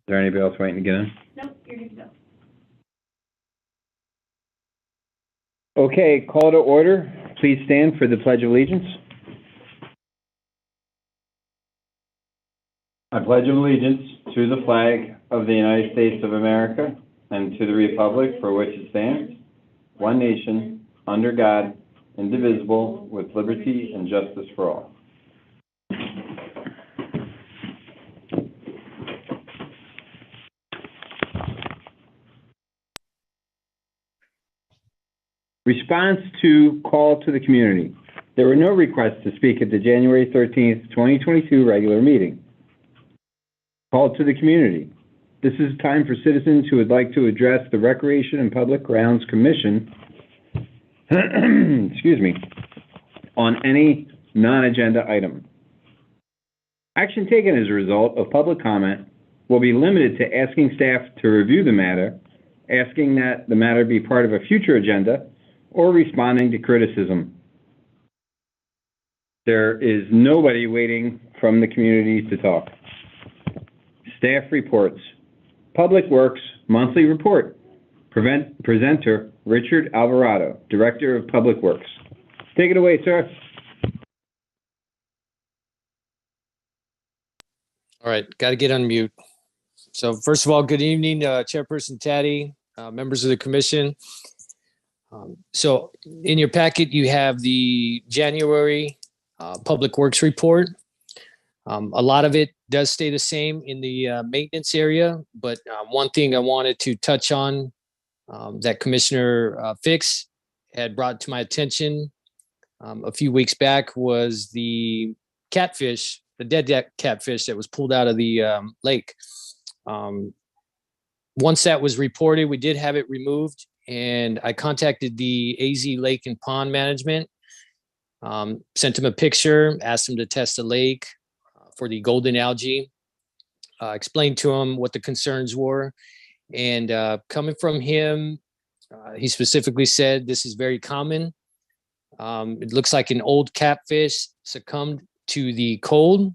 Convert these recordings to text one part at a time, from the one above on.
there anybody else waiting to get in? Nope, you're good to go. Okay, call to order. Please stand for the Pledge of Allegiance. I pledge allegiance to the flag of the United States of America and to the republic for which it stands, one nation, under God, indivisible, with liberty and justice for all. Response to call to the community. There were no requests to speak at the January 13th, 2022 regular meeting. Call to the community. This is time for citizens who would like to address the Recreation and Public Grounds Commission excuse me, on any non-agenda item. Action taken as a result of public comment will be limited to asking staff to review the matter, asking that the matter be part of a future agenda, or responding to criticism. There is nobody waiting from the community to talk. Staff reports. Public Works Monthly Report. Presenter, Richard Alvarado, Director of Public Works. Take it away, sir. All right, got to get on mute. So first of all, good evening, Chairperson Taddy, members of the commission. So in your packet, you have the January Public Works Report. A lot of it does stay the same in the maintenance area, but one thing I wanted to touch on that Commissioner Fix had brought to my attention a few weeks back was the catfish, the dead catfish that was pulled out of the lake. Once that was reported, we did have it removed, and I contacted the AZ Lake and Pond Management, sent him a picture, asked him to test the lake for the golden algae, explained to him what the concerns were. And coming from him, he specifically said this is very common. It looks like an old catfish succumbed to the cold,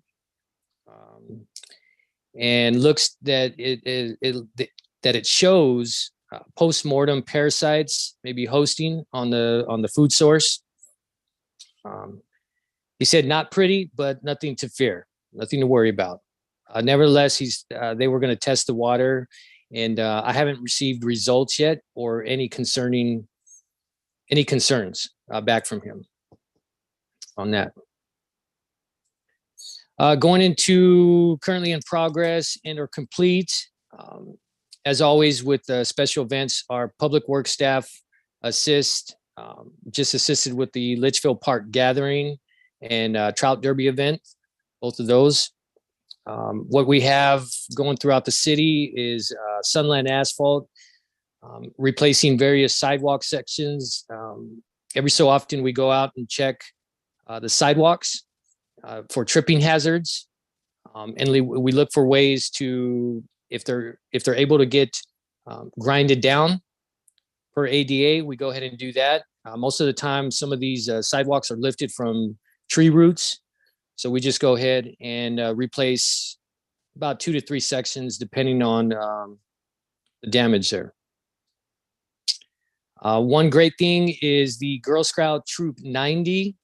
and looks that it shows post-mortem parasites maybe hosting on the food source. He said not pretty, but nothing to fear, nothing to worry about. Nevertheless, they were going to test the water, and I haven't received results yet or any concerns back from him on that. Going into currently in progress and or complete, as always with special events, our public works staff just assisted with the Litchfield Park gathering and trout derby event, both of those. What we have going throughout the city is Sunland Asphalt, replacing various sidewalk sections. Every so often we go out and check the sidewalks for tripping hazards. And we look for ways to, if they're able to get grinded down per ADA, we go ahead and do that. Most of the time, some of these sidewalks are lifted from tree roots. So we just go ahead and replace about 2 to 3 sections, depending on the damage there. One great thing is the Girl Scout Troop 90,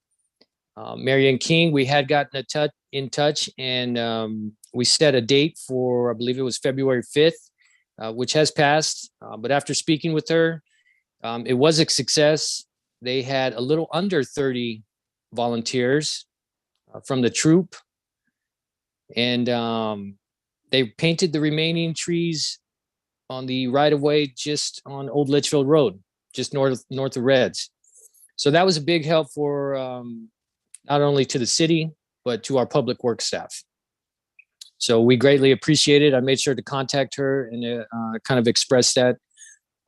Marianne King. We had gotten in touch, and we set a date for, I believe it was February 5th, which has passed. But after speaking with her, it was a success. They had a little under 30 volunteers from the troop, and they painted the remaining trees on the right of way just on Old Litchfield Road, just north of Reds. So that was a big help for not only to the city, but to our public works staff. So we greatly appreciate it. I made sure to contact her and kind of express that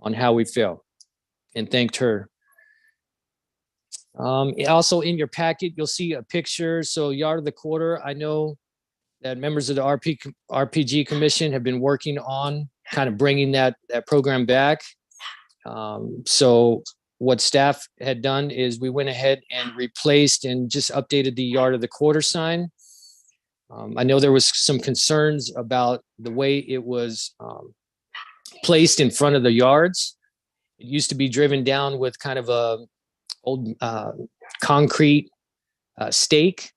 on how we feel, and thanked her. Also in your packet, you'll see a picture. So Yard of the Quarter, I know that members of the RPG Commission have been working on kind of bringing that program back. So what staff had done is we went ahead and replaced and just updated the Yard of the Quarter sign. I know there was some concerns about the way it was placed in front of the yards. It used to be driven down with kind of a old concrete stake,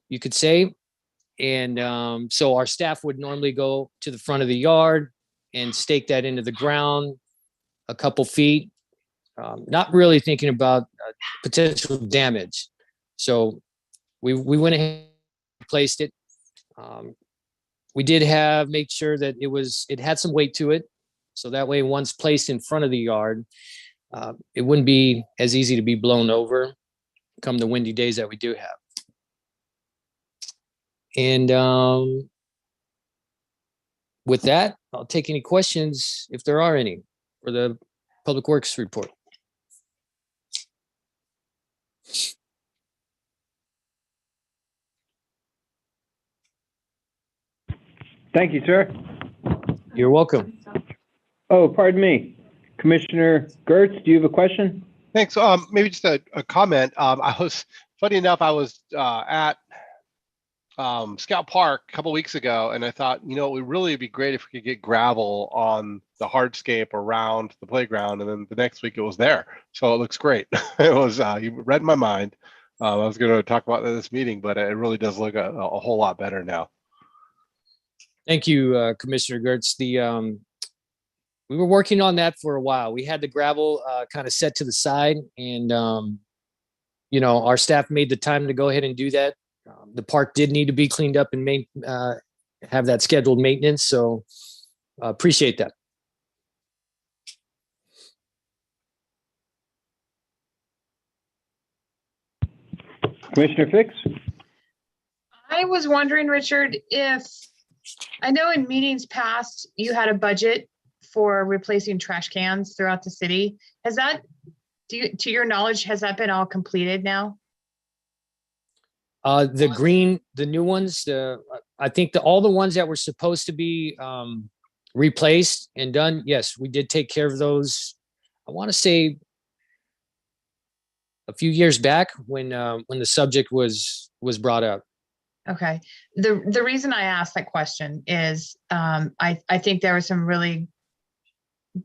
you could say. And so our staff would normally go to the front of the yard and stake that into the ground a couple feet, not really thinking about potential damage. So we went ahead and placed it. We did make sure that it had some weight to it. So that way, once placed in front of the yard, it wouldn't be as easy to be blown over come the windy days that we do have. And with that, I'll take any questions if there are any for the Public Works report. Thank you, sir. You're welcome. Oh, pardon me. Commissioner Gertz, do you have a question? Thanks. Maybe just a comment. Funny enough, I was at Scout Park a couple weeks ago, and I thought, it would really be great if we could get gravel on the hardscape around the playground. And then the next week it was there. So it looks great. It was, you read my mind. I was going to talk about that this meeting, but it really does look a whole lot better now. Thank you, Commissioner Gertz. We were working on that for a while. We had the gravel kind of set to the side, and our staff made the time to go ahead and do that. The park did need to be cleaned up and have that scheduled maintenance. So appreciate that. Commissioner Fix? I was wondering, Richard, if I know in meetings past you had a budget for replacing trash cans throughout the city. Has that, to your knowledge, has that been all completed now? The new ones, I think all the ones that were supposed to be replaced and done, yes, we did take care of those. I want to say a few years back when the subject was brought up. Okay. The reason I asked that question is I think there was some really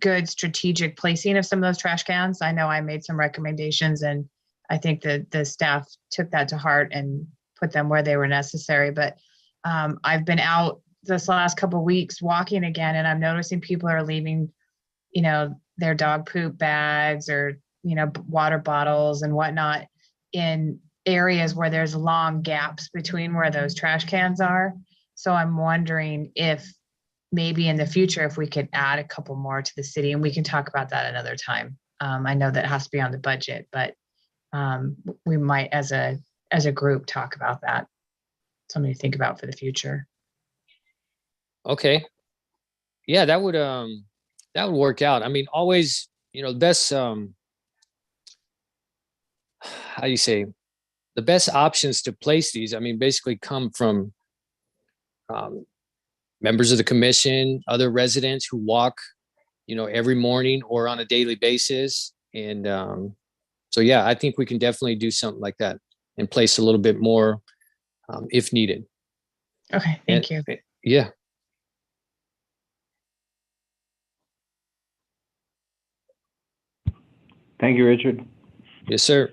good strategic placing of some of those trash cans. I know I made some recommendations, and I think that the staff took that to heart and put them where they were necessary. But I've been out this last couple of weeks walking again, and I'm noticing people are leaving, their dog poop bags or, water bottles and whatnot in areas where there's long gaps between where those trash cans are. So I'm wondering if maybe in the future, if we could add a couple more to the city, and we can talk about that another time. I know that has to be on the budget, but we might as a group talk about that. Something to think about for the future. Okay. Yeah, that would work out. I mean, always, the best, how do you say, the best options to place these, basically come from members of the commission, other residents who walk, every morning or on a daily basis. And so, yeah, I think we can definitely do something like that and place a little bit more if needed. Okay, thank you. Yeah. Thank you, Richard. Yes, sir.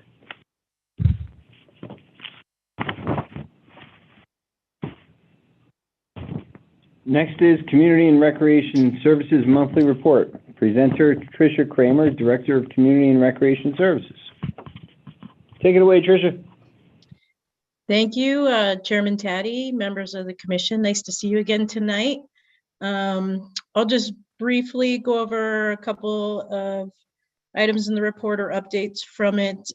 Next is Community and Recreation Services Monthly Report. Presenter, Trisha Cramer, Director of Community and Recreation Services. Take it away, Trisha. Thank you, Chairman Taddy, members of the commission. Nice to see you again tonight. I'll just briefly go over a couple of items in the report or updates from it.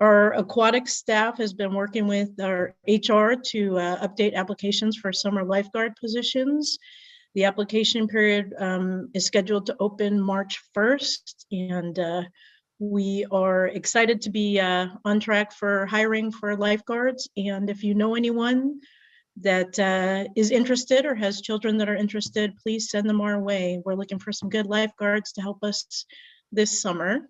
Our aquatic staff has been working with our HR to update applications for summer lifeguard positions. The application period is scheduled to open March 1st, and we are excited to be on track for hiring for lifeguards. And if you know anyone that is interested or has children that are interested, please send them our way. We're looking for some good lifeguards to help us this summer.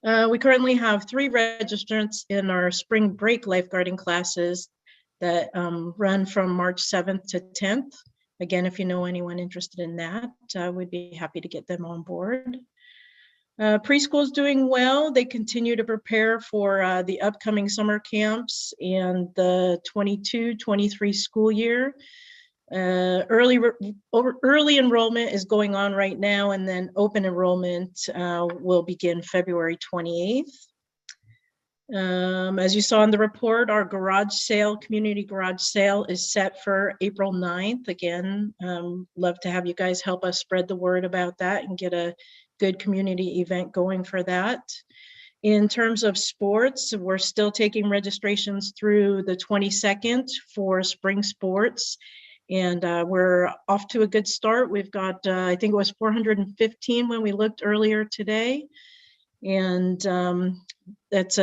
We currently have 3 registrants in our spring break lifeguarding classes that run from March 7th to 10th. Again, if you know anyone interested in that, we'd be happy to get them on board. Preschool is doing well. They continue to prepare for the upcoming summer camps and the 22-23 school year. Early enrollment is going on right now, and then open enrollment will begin February 28th. As you saw in the report, our garage sale, community garage sale, is set for April 9th. Again, love to have you guys help us spread the word about that and get a good community event going for that. In terms of sports, we're still taking registrations through the 22nd for spring sports. And we're off to a good start. We've got, I think it was 415 when we looked earlier today. And that's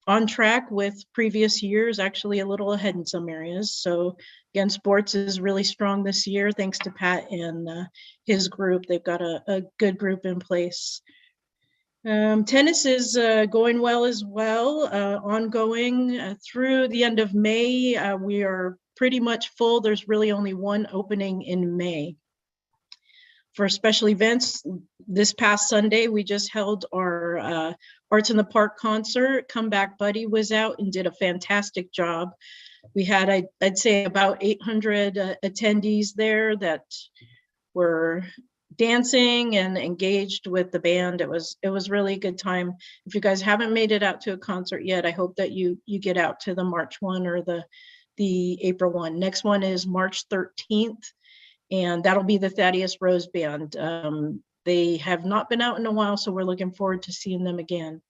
on track with previous years, actually a little ahead in some areas. So again, sports is really strong this year, thanks to Pat and his group. They've got a good group in place. Tennis is going well as well, ongoing through the end of May. We are pretty much full. There's really only one opening in May. For special events, this past Sunday, we just held our Arts in the Park concert. Comeback Buddy was out and did a fantastic job. We had, I'd say, about 800 attendees there that were dancing and engaged with the band. It was really a good time. If you guys haven't made it out to a concert yet, I hope that you get out to the March one or the April one. Next one is March 13th. And that'll be the Thaddeus Rose Band. They have not been out in a while, so we're looking forward to seeing them again.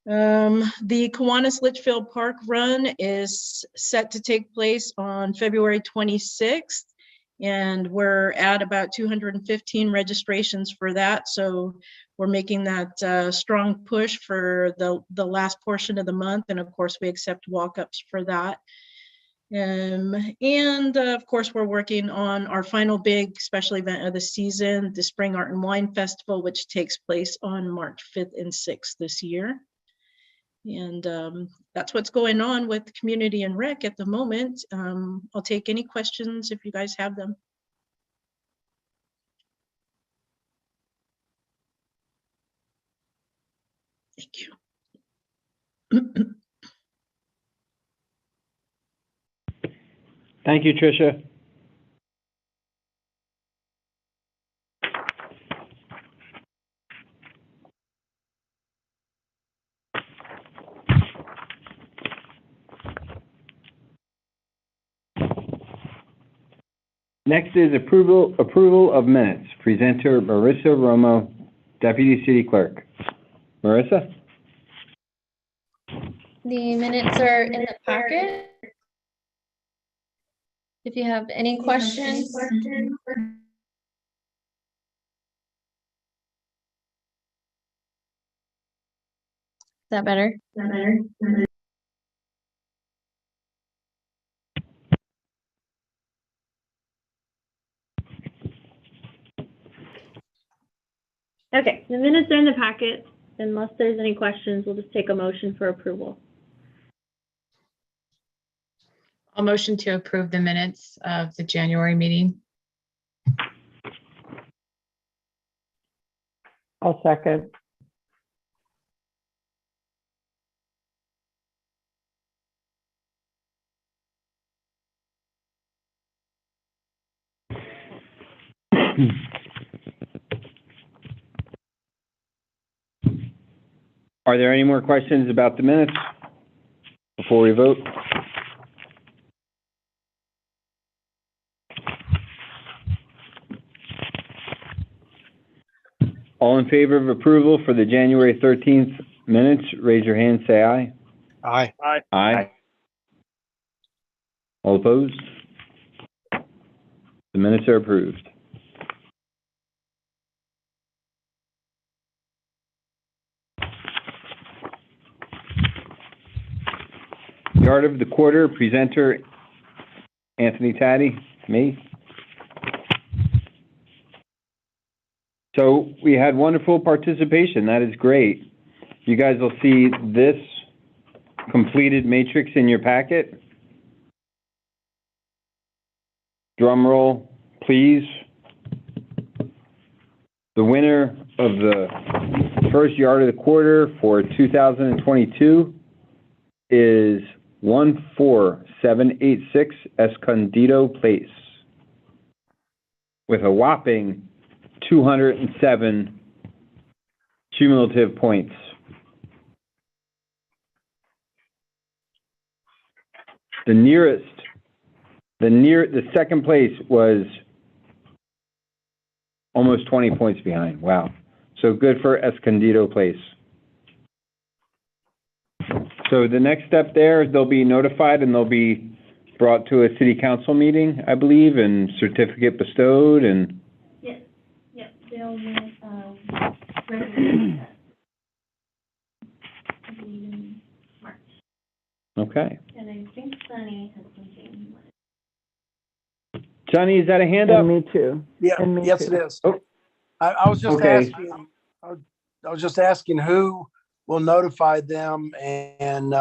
The Kiwanis Litchfield Park Run is set to take place on February 26th, and we're at about 215 registrations for that. So we're making that strong push for the last portion of the month, and of course we accept walk-ups for that. And of course, we're working on our final big special event of the season, the Spring Art and Wine Festival, which takes place on March 5th and 6th this year. And that's what's going on with community and rec at the moment. I'll take any questions if you guys have them. Thank you. Thank you, Tricia. Next is approval of minutes. Presenter Marissa Romo, Deputy City Clerk. Marissa? The minutes are in the packet. If you have any questions. Is that better? Okay, the minutes are in the packet. Unless there's any questions, we'll just take a motion for approval. I'll motion to approve the minutes of the January meeting. I'll second. Are there any more questions about the minutes before we vote? All in favor of approval for the January 13th minutes, raise your hand, say aye. Aye. Aye. All opposed? The minutes are approved. The Art of the Quarter, presenter Anthony Taddy, me. So we had wonderful participation. That is great. You guys will see this completed matrix in your packet. Drum roll, please. The winner of the first yard of the quarter for 2022 is 14786 Escondido Place with a whopping 207 cumulative points. The second place was almost 20 points behind. Wow. So good for Escondido Place. So the next step there, they'll be notified and they'll be brought to a city council meeting, I believe, and certificate bestowed and. Yes, yep, they'll get, resolution set. I believe in March, Okay. and I think Sunny has something. Johnny, is that a hand up? And me too. Yeah, And me yes, too. it is. Oh. I was just Okay. asking, I was just asking who will notify them and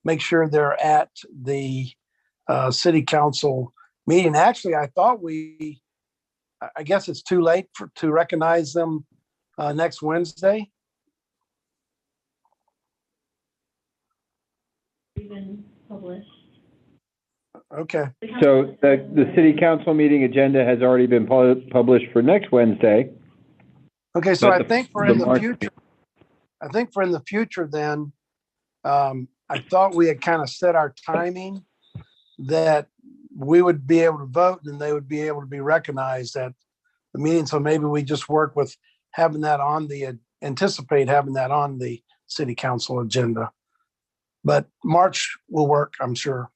make sure they're at the city council meeting. Actually, I thought I guess it's too late to recognize them next Wednesday. Even published. Okay, So the city council meeting agenda has already been published for next Wednesday. okay, so But I think for the in the March- future, then, I thought we had kind of set our timing that we would be able to vote and they would be able to be recognized at the meeting. So maybe we just work with having that anticipate having that on the city council agenda. But March will work, I'm sure.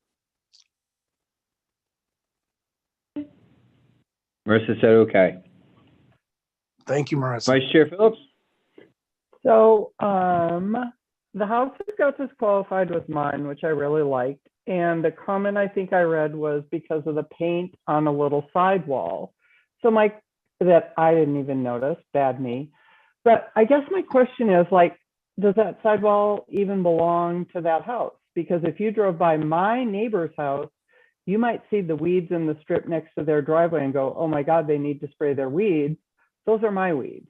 Marissa said, okay. Thank you, Marissa. Vice Chair Phillips? So, the House got disqualified with mine, which I really liked. And the comment I think I read was because of the paint on a little sidewall. So that I didn't even notice, bad me. But I guess my question is like, does that sidewall even belong to that house? Because if you drove by my neighbor's house, you might see the weeds in the strip next to their driveway and go, oh my God, they need to spray their weeds. Those are my weeds.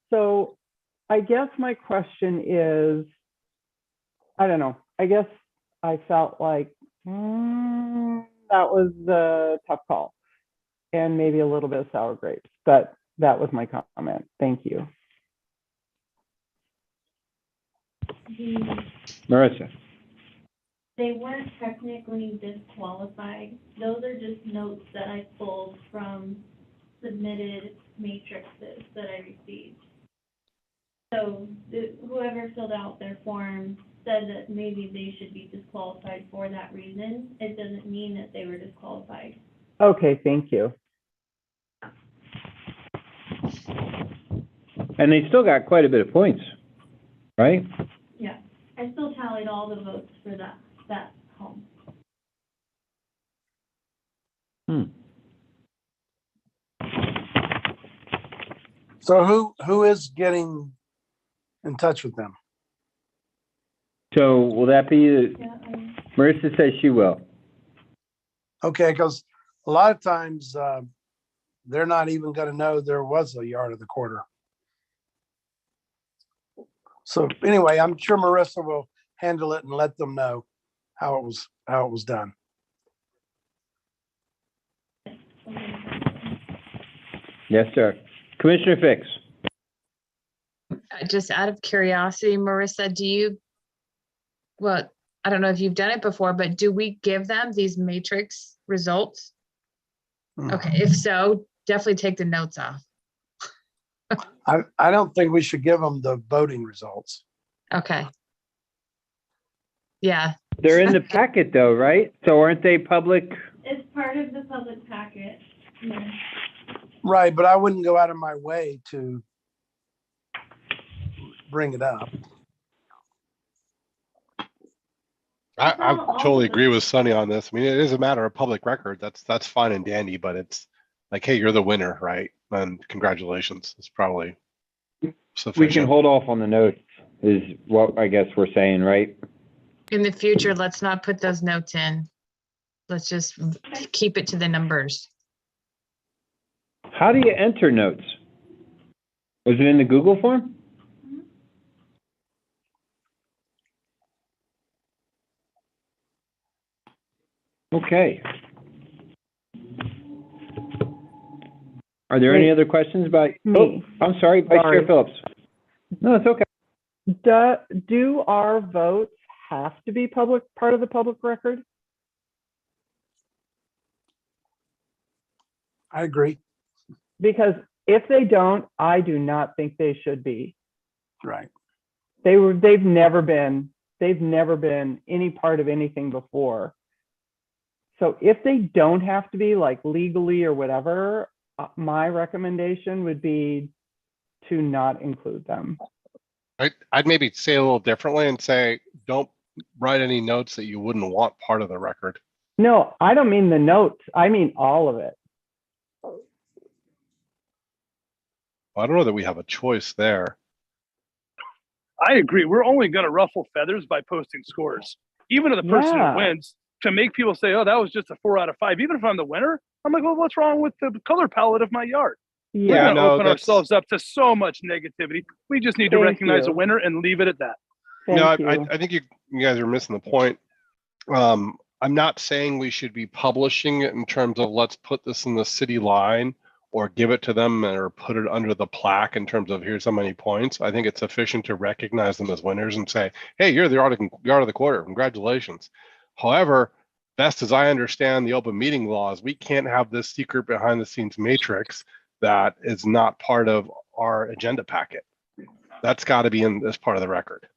So I guess my question is, I don't know. I guess I felt like that was a tough call and maybe a little bit of sour grapes, but that was my comment. Thank you. Marissa? They weren't technically disqualified. Those are just notes that I pulled from submitted matrices that I received. So whoever filled out their form said that maybe they should be disqualified for that reason. It doesn't mean that they were disqualified. Okay, thank you. And they still got quite a bit of points, right? Yeah, I still tallied all the votes for that home. So who is getting in touch with them? So will that be, Yeah, Marissa says she will. Okay, because a lot of times they're not even going to know there was a yard of the quarter. So anyway, I'm sure Marissa will handle it and let them know how it was done. Yes, sir. Commissioner Fix? Just out of curiosity, Marissa, I don't know if you've done it before, but do we give them these matrix results? Okay, if so, definitely take the notes off. I don't think we should give them the voting results. Okay. Yeah, They're in the packet though, right? So aren't they public? it's part of the public packet. Yeah. Right, but I wouldn't go out of my way to bring it up. I totally agree with Sunny on this. I mean, it is a matter of public record. That's fine and dandy, but it's like, hey, you're the winner, right? And congratulations. It's probably sufficient. We can hold off on the notes, is what I guess we're saying, right? in the future, let's not put those notes in. Let's just keep it to the numbers. How do you enter notes? Was it in the Google form? Okay. Are there any other questions about? Me. Oh, I'm sorry, Vice Sorry. Chair Phillips. No, it's okay. Do our votes have to be part of the public record? I agree. Because if they don't, I do not think they should be. Right. They've never been any part of anything before. So if they don't have to be, like, legally or whatever, my recommendation would be to not include them. I'd maybe say a little differently and say, don't write any notes that you wouldn't want part of the record. No, I don't mean the notes. I mean all of it. I don't know that we have a choice there. I agree. We're only going to ruffle feathers by posting scores. Even to the person Yeah. who wins, to make people say, oh, that was just a 4 out of 5. Even if I'm the winner, I'm like, well, what's wrong with the color palette of my yard? We're Yeah. going to no, open that's- ourselves up to so much negativity. We just need to Thank recognize you. a winner and leave it at that. Thank No, you. I think you guys are missing the point. I'm not saying we should be publishing it in terms of let's put this in the city line or give it to them or put it under the plaque in terms of here's how many points. I think it's sufficient to recognize them as winners and say, hey, you're the yard of the quarter. Congratulations. However, best as I understand the open meeting laws, we can't have this secret behind the scenes matrix that is not part of our agenda packet. That's got to be in this part of the record.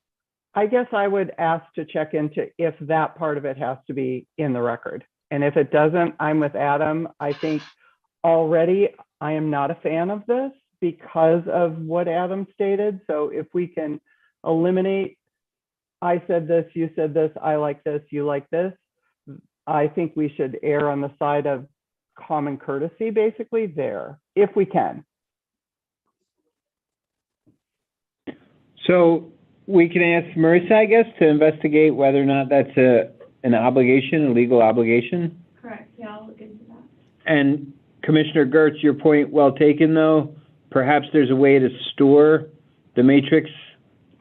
I guess I would ask to check into if that part of it has to be in the record. And if it doesn't, I'm with Adam. I think already I am not a fan of this because of what Adam stated. So if we can eliminate, I said this, you said this, I like this, you like this, I think we should err on the side of common courtesy, basically, there, if we can. So we can ask Marissa, I guess, to investigate whether or not that's an obligation, a legal obligation. Correct, yeah, I'll look into that. And Commissioner Gertz, your point well taken, though. Perhaps there's a way to store the matrix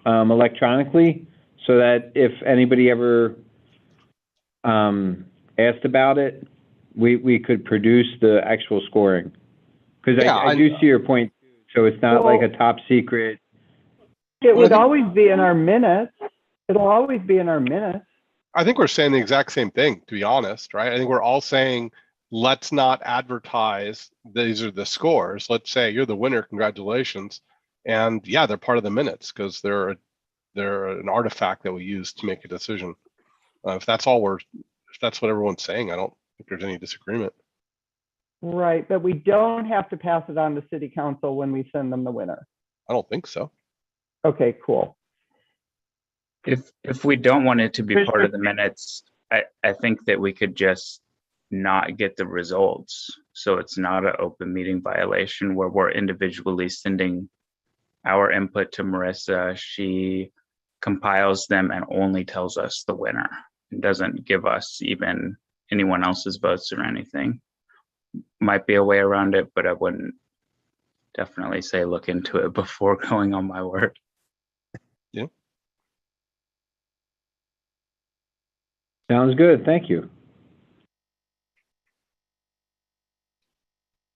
electronically so that if anybody ever asked about it, we could produce the actual scoring. Because Yeah, I do see your point, so it's not like a top secret. It would always be in our minutes. It'll always be in our minutes. I think we're saying the exact same thing, to be honest, right? I think we're all saying, let's not advertise these are the scores. Let's say you're the winner, congratulations. And yeah, they're part of the minutes because they're an artifact that we use to make a decision. If that's what everyone's saying, I don't think there's any disagreement. Right, but we don't have to pass it on to city council when we send them the winner. I don't think so. Okay, cool. If we don't want it to be part of the minutes, I think that we could just not get the results. So it's not an open meeting violation where we're individually sending our input to Marissa. She compiles them and only tells us the winner. It doesn't give us even anyone else's votes or anything. Might be a way around it, but I wouldn't definitely say look into it before going on my word. Yeah. Sounds good, thank you.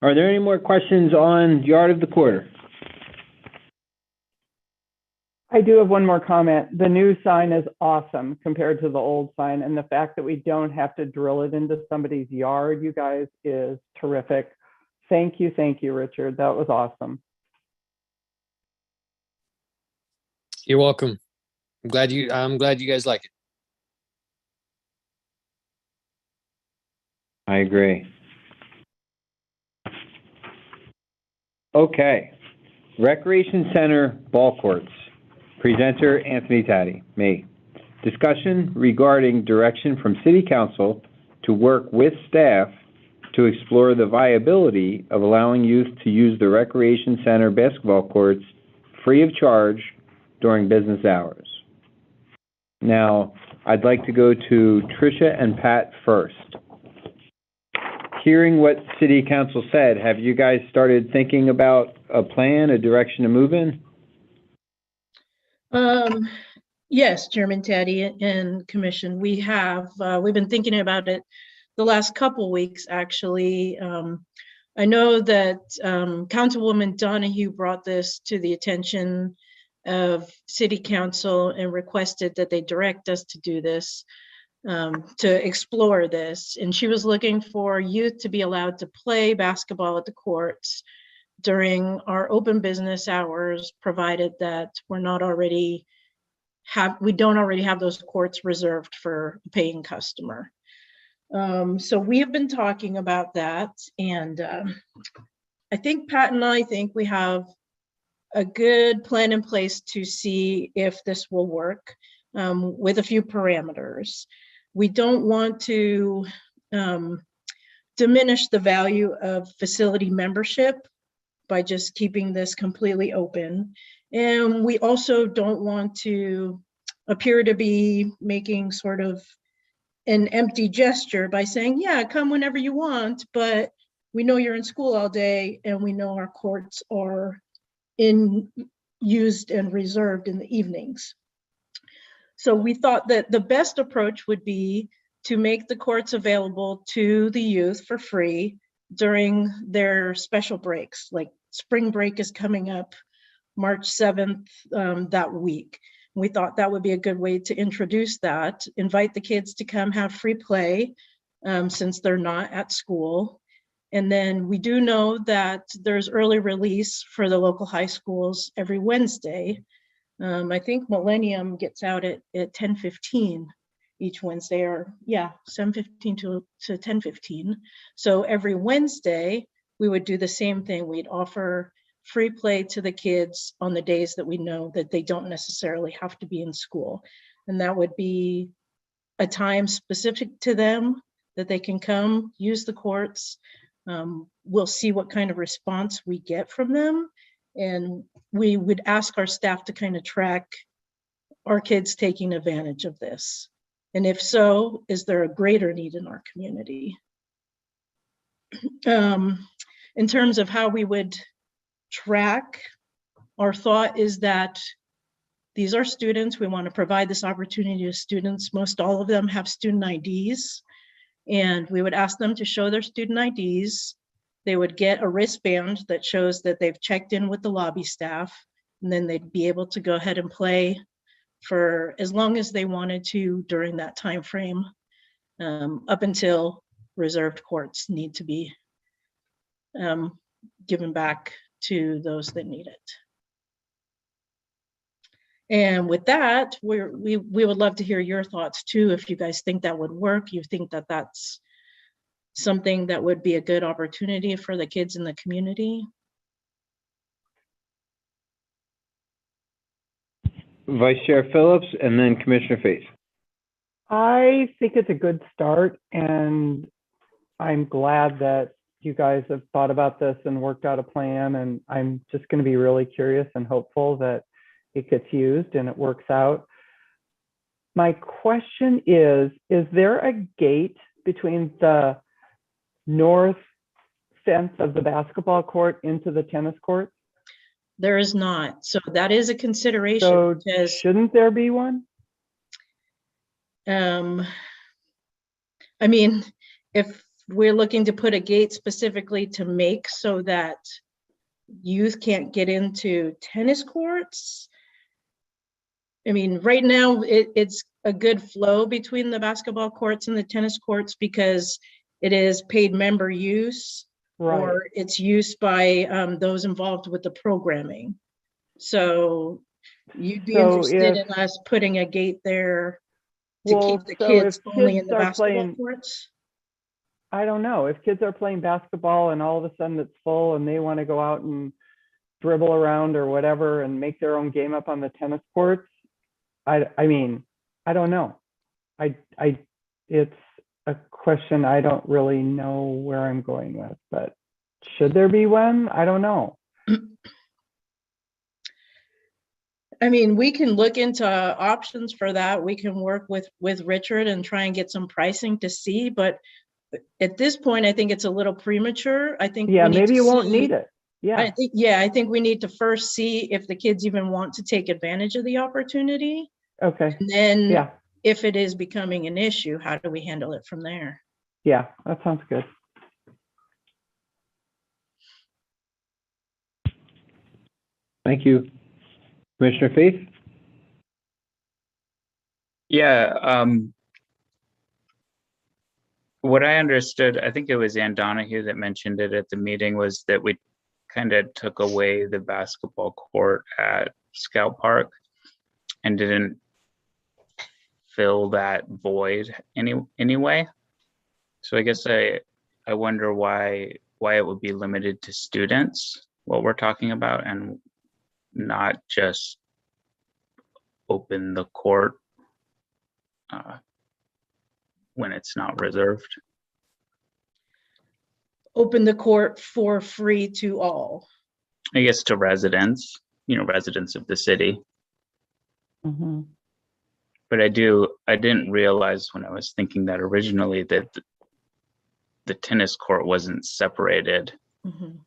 Are there any more questions on Yard of the Quarter? I do have one more comment. The new sign is awesome compared to the old sign, and the fact that we don't have to drill it into somebody's yard, you guys, is terrific. Thank you, Richard. That was awesome. You're welcome. I'm glad you guys like it. I agree. Okay, Recreation Center Ball Courts. Presenter, Anthony Taddy, me. Discussion regarding direction from City Council to work with staff to explore the viability of allowing youth to use the Recreation Center basketball courts free of charge during business hours. Now, I'd like to go to Trisha and Pat first. hearing what city council said, have you guys started thinking about a plan, a direction to move in? Yes, Chairman Taddy and Commission, we've been thinking about it the last couple weeks, actually. I know that Councilwoman Donahue brought this to the attention of City Council and requested that they direct us to do this, to explore this. And she was looking for youth to be allowed to play basketball at the courts during our open business hours, provided that we don't already have those courts reserved for a paying customer. So we have been talking about that, and I think Pat and I think we have a good plan in place to see if this will work, with a few parameters. We don't want to diminish the value of facility membership by just keeping this completely open. And we also don't want to appear to be making sort of an empty gesture by saying, yeah, come whenever you want, but we know you're in school all day and we know our courts are used and reserved in the evenings. So we thought that the best approach would be to make the courts available to the youth for free during their special breaks. Like spring break is coming up March 7th that week. We thought that would be a good way to introduce that, invite the kids to come have free play since they're not at school. And then we do know that there's early release for the local high schools every Wednesday. I think Millennium gets out at 10:15 each Wednesday, or yeah, 7:15 to 10:15. So every Wednesday, we would do the same thing. We'd offer free play to the kids on the days that we know that they don't necessarily have to be in school. And that would be a time specific to them that they can come use the courts. We'll see what kind of response we get from them. And we would ask our staff to kind of track our kids taking advantage of this. And if so, is there a greater need in our community? In terms of how we would track, our thought is that these are students. We want to provide this opportunity to students. Most all of them have student IDs, and we would ask them to show their student IDs. They would get a wristband that shows that they've checked in with the lobby staff, and then they'd be able to go ahead and play for as long as they wanted to during that time frame, up until reserved courts need to be given back to those that need it. And with that, we would love to hear your thoughts too. If you guys think that would work, you think that that's something that would be a good opportunity for the kids in the community. Vice Chair Phillips and then Commissioner Faith. I think it's a good start, and I'm glad that you guys have thought about this and worked out a plan, and I'm just going to be really curious and hopeful that it gets used and it works out. My question is there a gate between the north fence of the basketball court into the tennis court? There is not. So that is a consideration. So because, shouldn't there be one? I mean, if we're looking to put a gate specifically to make so that youth can't get into tennis courts, I mean, right now it's a good flow between the basketball courts and the tennis courts because it is paid member use, Right. or it's used by those involved with the programming. So you'd be interested in us putting a gate there to keep the kids only in the basketball courts? I don't know. If kids are playing basketball and all of a sudden it's full and they want to go out and dribble around or whatever and make their own game up on the tennis courts, I mean, I don't know. It's a question I don't really know where I'm going with, but should there be one? I don't know. I mean, we can look into options for that. We can work with Richard and try and get some pricing to see, but at this point, I think it's a little premature. I think. Yeah, we need maybe to you won't see- need it. Yeah, I think we need to first see if the kids even want to take advantage of the opportunity. okay, And then yeah, if it is becoming an issue, how do we handle it from there? yeah, that sounds good. Thank you. Commissioner Faith? Yeah, what I understood, I think it was Ann Donahue that mentioned it at the meeting, was that we kind of took away the basketball court at Scout Park and didn't fill that void anyway. So I guess I wonder why it would be limited to students, what we're talking about, and not just open the court when it's not reserved. Open the court for free to all. I guess to residents, residents of the city. Mhm. But I didn't realize when I was thinking that originally that the tennis court wasn't separated. Mhm.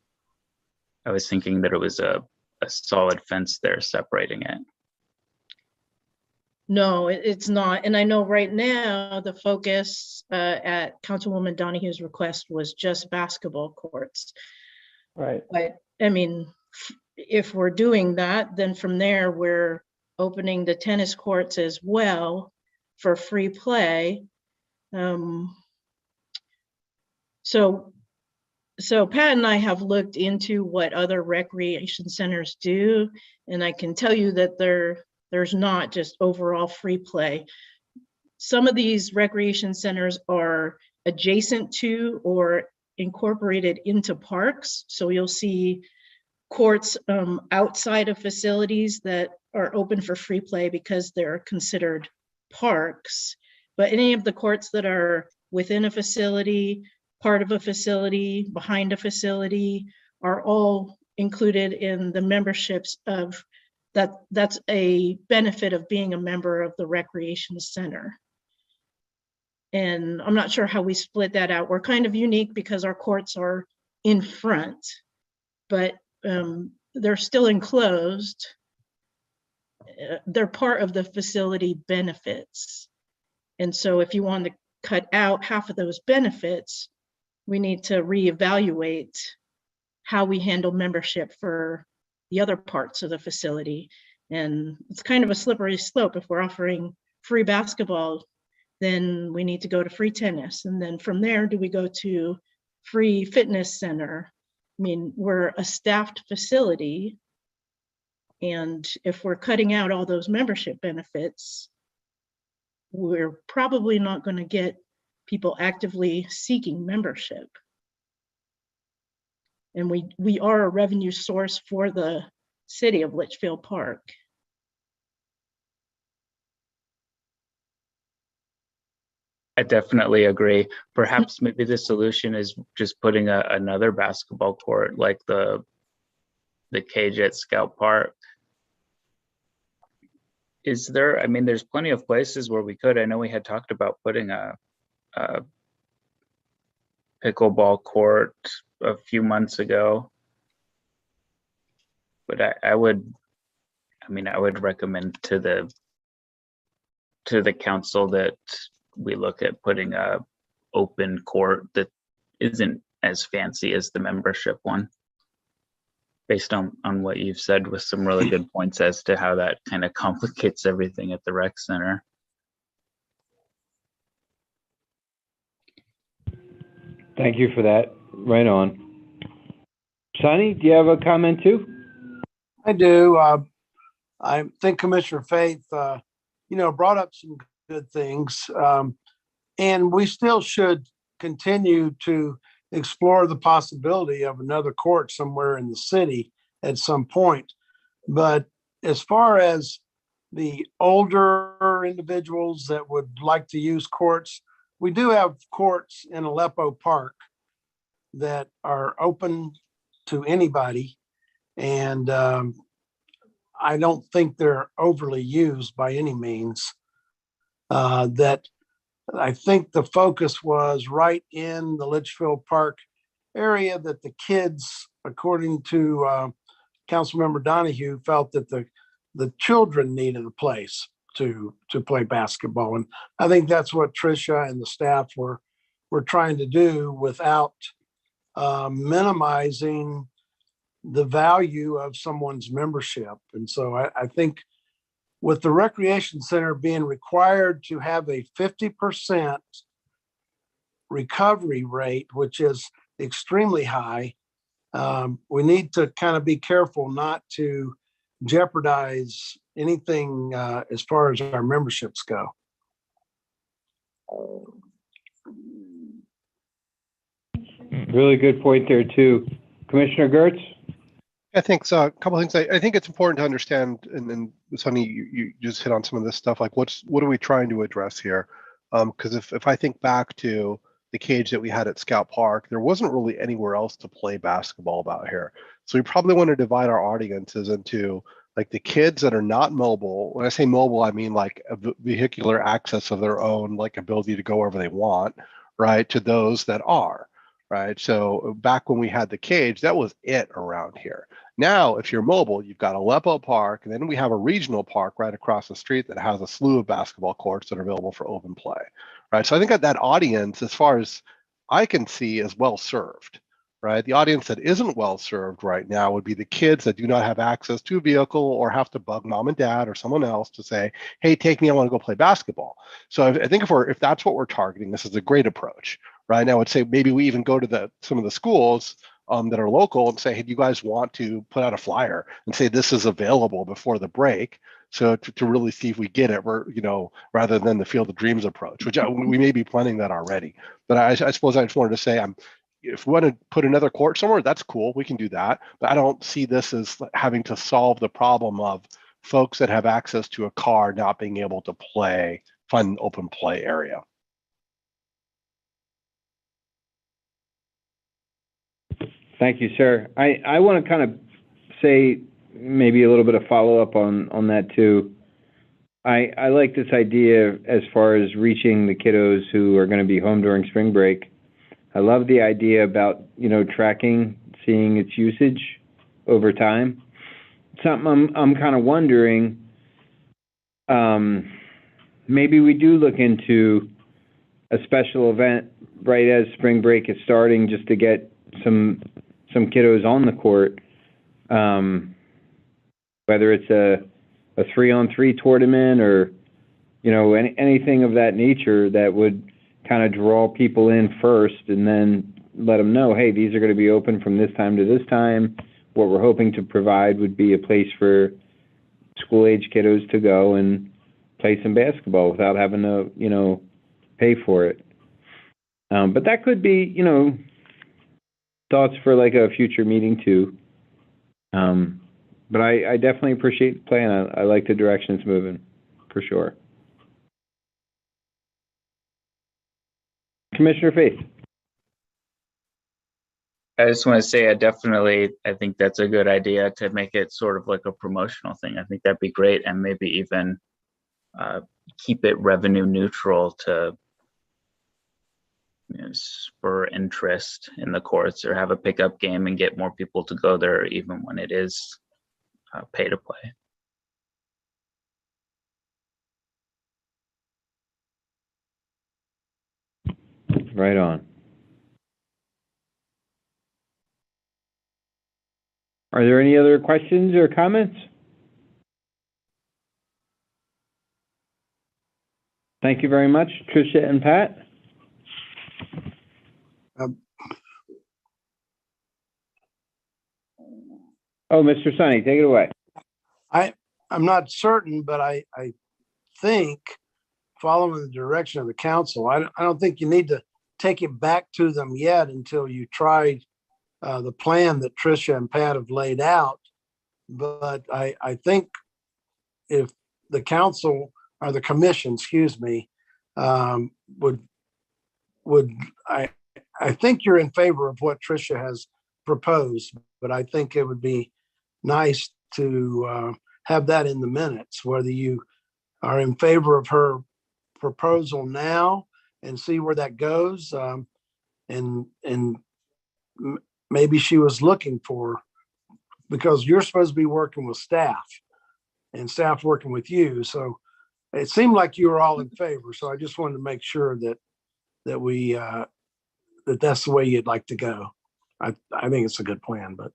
I was thinking that it was a solid fence there separating it. No, it's not. And I know right now the focus at Councilwoman Donahue's request was just basketball courts. Right. But I mean, if we're doing that, then from there, we're opening the tennis courts as well for free play. So Pat and I have looked into what other recreation centers do, and I can tell you that there's not just overall free play. Some of these recreation centers are adjacent to or incorporated into parks. So you'll see courts outside of facilities that are open for free play because they're considered parks. But any of the courts that are within a facility, part of a facility, behind a facility, are all included in the memberships of that. That's a benefit of being a member of the recreation center. And I'm not sure how we split that out. We're kind of unique because our courts are in front, but they're still enclosed. They're part of the facility benefits. And so if you want to cut out half of those benefits, we need to reevaluate how we handle membership for the other parts of the facility. And it's kind of a slippery slope. If we're offering free basketball, then we need to go to free tennis. And then from there, do we go to free fitness center? I mean, we're a staffed facility. And if we're cutting out all those membership benefits, we're probably not going to get people actively seeking membership. And we are a revenue source for the city of Litchfield Park. I definitely agree. Perhaps maybe the solution is just putting another basketball court like the cage at Scout Park. Is there, I mean, there's plenty of places where we could. I know we had talked about putting a pickleball court a few months ago. But I would recommend to the council that we look at putting a open court that isn't as fancy as the membership one, based on what you've said, with some really good points as to how that kind of complicates everything at the rec center. Thank you for that. Right on. Sonny, do you have a comment too? I do. I think Commissioner Faith, brought up some good things. And we still should continue to explore the possibility of another court somewhere in the city at some point. But as far as the older individuals that would like to use courts, we do have courts in Aleppo Park that are open to anybody. And I don't think they're overly used by any means. That I think the focus was right in the Litchfield Park area, that the kids, according to Councilmember Donahue, felt that the children needed a place to play basketball. And I think that's what Trisha and the staff were trying to do without minimizing the value of someone's membership. And so I think with the recreation center being required to have a 50% recovery rate, which is extremely high, we need to kind of be careful not to jeopardize anything as far as our memberships go. Really good point there too. Commissioner Gertz? I think so. A couple of things. I think it's important to understand, and Sonny, you just hit on some of this stuff. Like, what are we trying to address here? Because if I think back to the cage that we had at Scout Park, there wasn't really anywhere else to play basketball about here. So we probably want to divide our audiences into like the kids that are not mobile. When I say mobile, I mean like a vehicular access of their own, like ability to go wherever they want, right? To those that are. Right. So back when we had the cage, that was it around here. Now, if you're mobile, you've got Aleppo Park, and then we have a regional park right across the street that has a slew of basketball courts that are available for open play. Right. So I think that audience, as far as I can see, is well served. Right. The audience that isn't well served right now would be the kids that do not have access to a vehicle or have to bug mom and dad or someone else to say, hey, take me, I want to go play basketball. So I think if that's what we're targeting, this is a great approach. Right now, I would say maybe we even go to some of the schools that are local and say, hey, do you guys want to put out a flyer and say this is available before the break? So to really see if we get it, rather than the Field of Dreams approach, which we may be planning that already. But I suppose I just wanted to say, if we want to put another court somewhere, that's cool. We can do that. But I don't see this as having to solve the problem of folks that have access to a car not being able to play fun open play area. Thank you, sir. I want to kind of say maybe a little bit of follow-up on that too. I like this idea as far as reaching the kiddos who are going to be home during spring break. I love the idea about, tracking, seeing its usage over time. Something I'm kind of wondering, maybe we do look into a special event right as spring break is starting, just to get some kiddos on the court, whether it's a 3-on-3 tournament or anything of that nature that would kind of draw people in first, and then let them know, hey, these are going to be open from this time to this time. What we're hoping to provide would be a place for school-age kiddos to go and play some basketball without having to pay for it. But that could be thoughts for like a future meeting too. But I definitely appreciate the plan. I like the direction it's moving, for sure. Commissioner Faith. I just want to say I think that's a good idea to make it sort of like a promotional thing. I think that'd be great, and maybe even keep it revenue neutral to spur interest in the courts, or have a pickup game and get more people to go there even when it is pay to play. Right on. Are there any other questions or comments? Thank you very much, Trisha and Pat. Mr. Sonny, take it away. I'm not certain, but I think, following the direction of the council, I don't think you need to take it back to them yet until you tried the plan that Trisha and Pat have laid out. But I think if the council or the commission, excuse me, would I think you're in favor of what Trisha has proposed, but I think it would be nice to have that in the minutes, whether you are in favor of her proposal now and see where that goes. Maybe she was looking for, because you're supposed to be working with staff and staff working with you. So it seemed like you were all in favor. So I just wanted to make sure that we, that's the way you'd like to go. I think it's a good plan, but.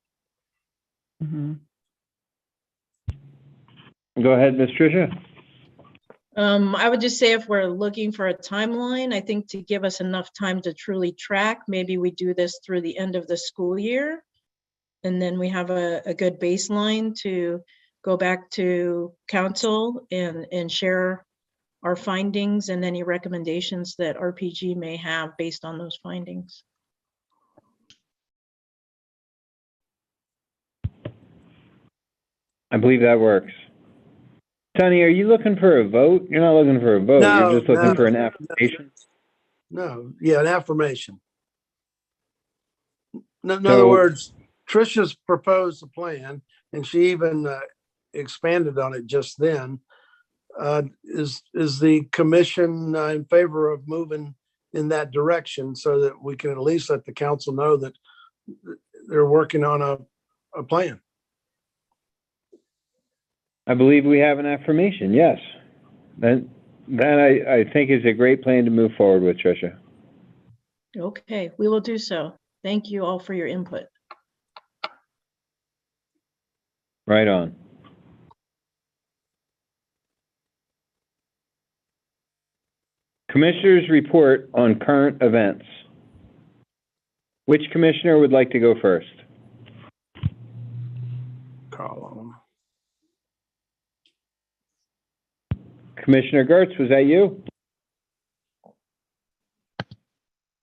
Mhm. Go ahead, Ms. Trisha. I would just say if we're looking for a timeline, I think to give us enough time to truly track, maybe we do this through the end of the school year. And then we have a good baseline to go back to council and share our findings and any recommendations that RPG may have based on those findings. I believe that works. Tony, are you looking for a vote? You're not looking for a vote. No, You're just looking no, for an affirmation. No, yeah, an affirmation. In other So- words, Trisha's proposed a plan, and she even expanded on it just then. Is the commission in favor of moving in that direction so that we can at least let the council know that they're working on a plan? I believe we have an affirmation, yes. That I think is a great plan to move forward with, Trisha. Okay, we will do so. Thank you all for your input. Right on. Commissioners report on current events. Which commissioner would like to go first? Call on them. Commissioner Gertz, was that you?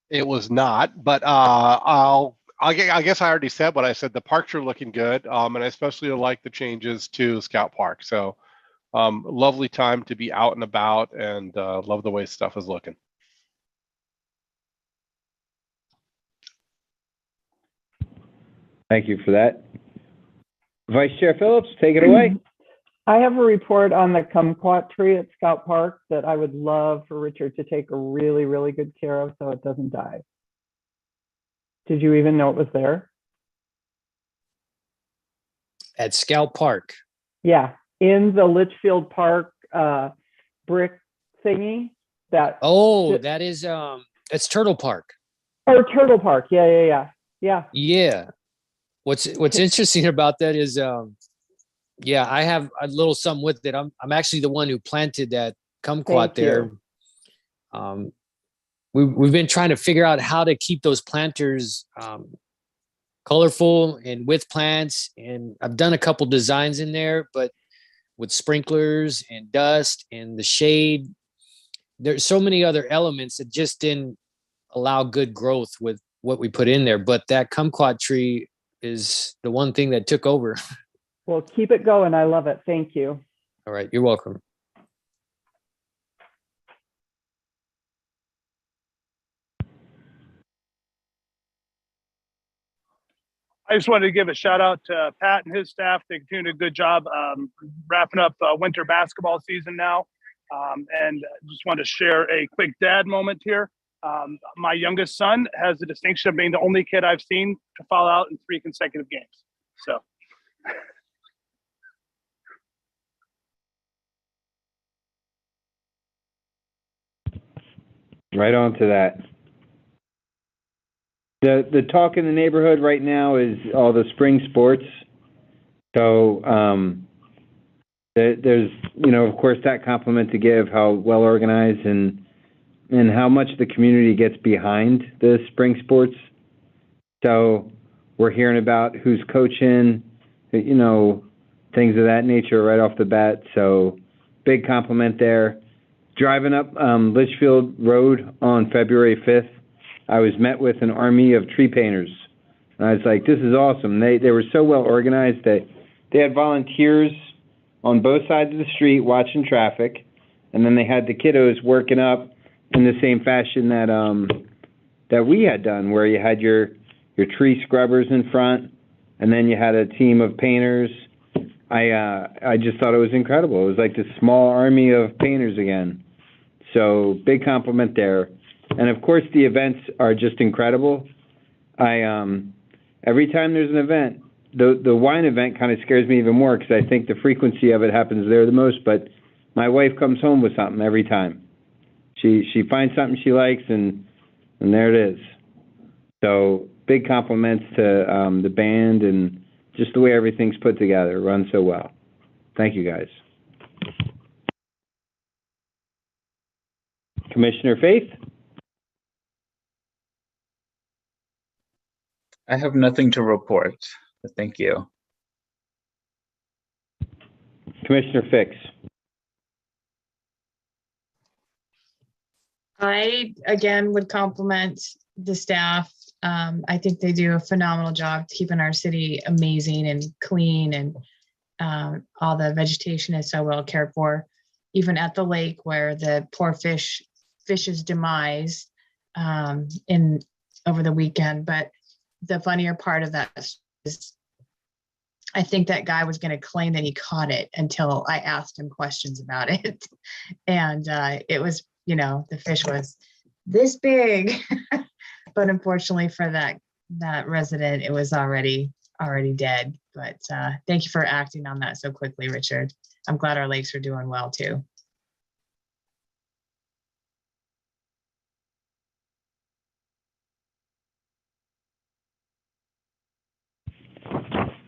It was not, but I guess I already said what I said. The parks are looking good, and I especially like the changes to Scout Park. So, lovely time to be out and about, and love the way stuff is looking. Thank you for that. Vice Chair Phillips, take it away. I have a report on the kumquat tree at Scout Park that I would love for Richard to take really, really good care of so it doesn't die. Did you even know it was there? At Scout Park. Yeah, in the Litchfield Park brick thingy. Oh, that is that's Turtle Park. Or Turtle Park. Yeah. Yeah. What's interesting about that is yeah, I have a little something with it. I'm actually the one who planted that kumquat there. We've been trying to figure out how to keep those planters colorful and with plants, and I've done a couple designs in there, but with sprinklers and dust and the shade, there's so many other elements that just didn't allow good growth with what we put in there. But that kumquat tree is the one thing that took over. Well, keep it going. I love it. Thank you. All right, you're welcome. I just wanted to give a shout out to Pat and his staff. They continue a good job wrapping up winter basketball season now. And just wanted to share a quick dad moment here. My youngest son has the distinction of being the only kid I've seen to fall out in 3 consecutive games. So. Right on to that. The talk in the neighborhood right now is all the spring sports. So there's, of course, that compliment to give, how well organized and how much the community gets behind the spring sports. So we're hearing about who's coaching, things of that nature right off the bat. So big compliment there. Driving up Litchfield Road on February 5th, I was met with an army of tree painters. And I was like, this is awesome. They were so well organized that they had volunteers on both sides of the street watching traffic, and then they had the kiddos working up in the same fashion that we had done, where you had your tree scrubbers in front, and then you had a team of painters. I just thought it was incredible. It was like this small army of painters again. So big compliment there. And of course, the events are just incredible. Every time there's an event, the wine event kind of scares me even more because I think the frequency of it happens there the most, but my wife comes home with something every time. She finds something she likes and there it is. So big compliments to the band and just the way everything's put together. It runs so well. Thank you, guys. Commissioner Faith? I have nothing to report, but thank you. Commissioner Fix? I, again, would compliment the staff. I think they do a phenomenal job keeping our city amazing and clean, and all the vegetation is so well cared for, even at the lake where the poor fish's demise in over the weekend. But the funnier part of that is I think that guy was going to claim that he caught it until I asked him questions about it. And it was, the fish was this big, but unfortunately for that resident, it was already dead. But thank you for acting on that so quickly, Richard. I'm glad our lakes are doing well too.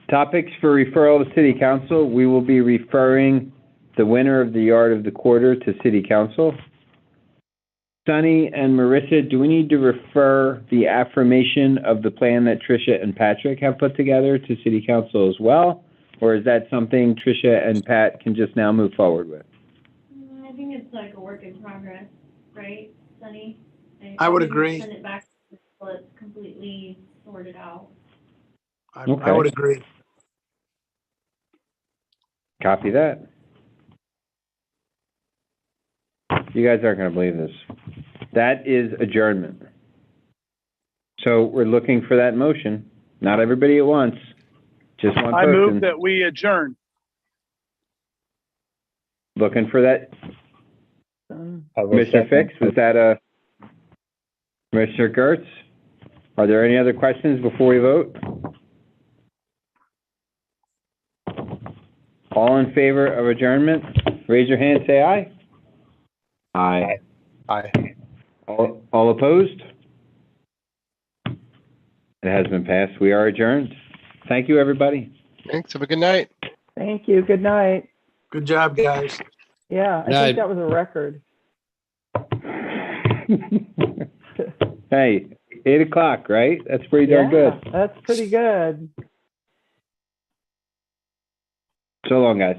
Topics for referral to City Council. We will be referring the winner of the Yard of the Quarter to City Council. Sunny and Marissa, do we need to refer the affirmation of the plan that Trisha and Patrick have put together to City Council as well? Or is that something Trisha and Pat can just now move forward with? I think it's like a work in progress, right, Sunny? I would agree. Send it back until it's completely sorted out. I Okay. would agree. Copy that. You guys aren't going to believe this. That is adjournment. So we're looking for that motion. Not everybody at once. Just one I person. move that we adjourn. Looking for that. I will Commissioner second. Fix, was that a Commissioner Gertz? Are there any other questions before we vote? All in favor of adjournment, raise your hand, say aye. Aye. Aye. All opposed? It has been passed. We are adjourned. Thank you, everybody. Thanks. Have a good night. Thank you. Good night. Good job, guys. Yeah, I Night. think that was a record. Hey, 8 o'clock, right? That's pretty darn good. That's pretty good. So long, guys.